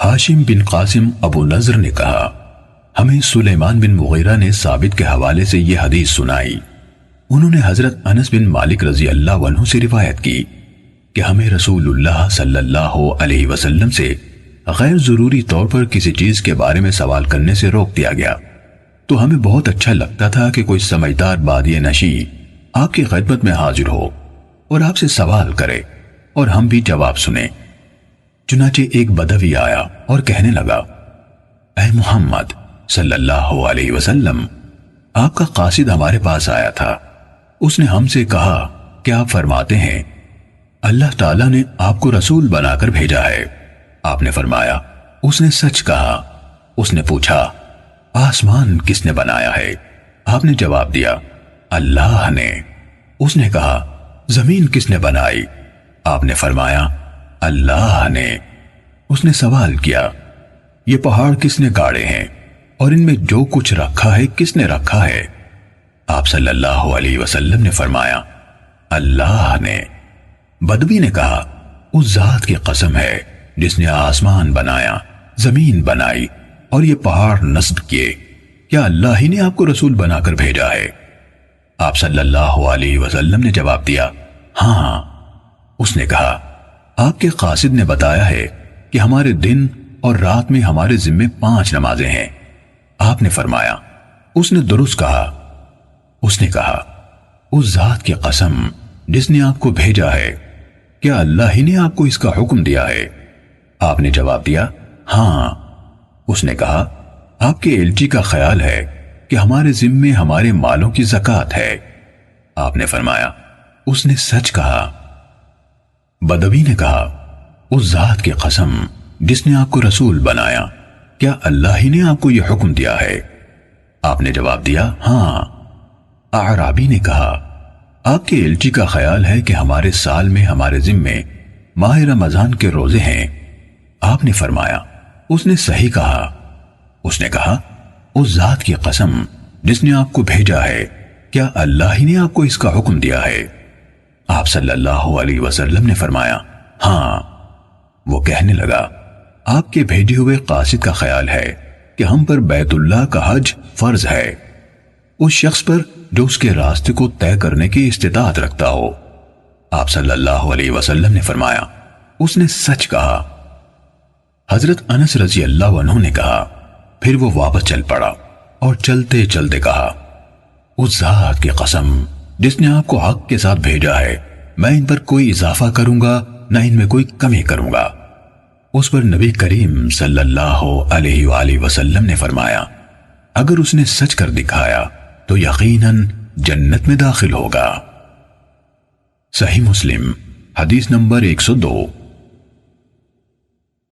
ہاشم بن قاسم ابو نضر نے کہا ہمیں سلیمان بن مغیرہ نے ثابت کے حوالے سے یہ حدیث سنائی۔ انہوں نے حضرت انس بن مالک رضی اللہ عنہ سے روایت کی کہ ہمیں رسول اللہ صلی اللہ علیہ وسلم سے غیر ضروری طور پر کسی چیز کے بارے میں سوال کرنے سے روک دیا گیا، تو ہمیں بہت اچھا لگتا تھا کہ کوئی سمجھدار بادیہ نشین آپ کی خدمت میں حاضر ہو اور آپ سے سوال کرے اور ہم بھی جواب سنیں۔ چنانچہ ایک بدوی آیا اور کہنے لگا اے محمد صلی اللہ علیہ وسلم، آپ کا قاصد ہمارے پاس آیا تھا، اس نے ہم سے کہا کہ آپ فرماتے ہیں اللہ تعالیٰ نے آپ کو رسول بنا کر بھیجا ہے۔ آپ نے فرمایا اس نے سچ کہا۔ اس نے پوچھا آسمان کس نے بنایا ہے؟ آپ نے جواب دیا اللہ نے۔ اس نے کہا زمین کس نے بنائی؟ آپ نے فرمایا اللہ نے۔ اس نے سوال کیا یہ پہاڑ کس نے گاڑے ہیں اور ان میں جو کچھ رکھا ہے کس نے رکھا ہے؟ آپ صلی اللہ علیہ وسلم نے فرمایا اللہ نے۔ بدوی نے کہا اس ذات کی قسم ہے جس نے آسمان بنایا، زمین بنائی اور یہ پہاڑ نصب کیے، کیا اللہ ہی نے آپ کو رسول بنا کر بھیجا ہے؟ آپ صلی اللہ علیہ وسلم نے جواب دیا ہاں۔ اس نے کہا آپ کے قاصد نے بتایا ہے کہ ہمارے دن اور رات میں ہمارے ذمے 5 نمازیں ہیں۔ آپ نے فرمایا اس نے درست کہا۔ اس نے کہا اس ذات کی قسم جس نے آپ کو بھیجا ہے، کیا اللہ ہی نے آپ کو اس کا حکم دیا ہے؟ آپ نے جواب دیا ہاں۔ اس نے کہا آپ کے الچی کا خیال ہے کہ ہمارے ذمے ہمارے مالوں کی زکوٰۃ ہے۔ آپ نے فرمایا اس نے سچ کہا۔ بدوی نے کہا اس ذات کی قسم جس نے آپ کو رسول بنایا، کیا اللہ ہی نے آپ کو یہ حکم دیا ہے؟ آپ نے جواب دیا ہاں۔ اعرابی نے کہا آپ کے الچی کا خیال ہے کہ ہمارے سال میں ہمارے ذمے ماہ رمضان کے روزے ہیں۔ آپ نے فرمایا اس نے صحیح کہا۔ اس نے کہا اس ذات کی قسم جس نے آپ کو بھیجا ہے، کیا اللہ ہی نے آپ کو اس کا حکم دیا ہے؟ آپ صلی اللہ علیہ وسلم نے فرمایا ہاں۔ وہ کہنے لگا آپ کے بھیجے ہوئے قاصد کا خیال ہے کہ ہم پر بیت اللہ کا حج فرض ہے، اس شخص پر جو اس کے راستے کو طے کرنے کی استطاعت رکھتا ہو۔ آپ صلی اللہ علیہ وسلم نے فرمایا اس نے سچ کہا۔ حضرت انس رضی اللہ عنہ نے کہا پھر وہ واپس چل پڑا اور چلتے چلتے کہا اس ذات کی قسم جس نے آپ کو حق کے ساتھ بھیجا ہے، میں ان پر کوئی اضافہ کروں گا نہ ان میں کوئی کمی کروں گا۔ اس پر نبی کریم صلی اللہ علیہ وآلہ وسلم نے فرمایا اگر اس نے سچ کر دکھایا تو یقیناً جنت میں داخل ہوگا۔ صحیح مسلم حدیث نمبر 102۔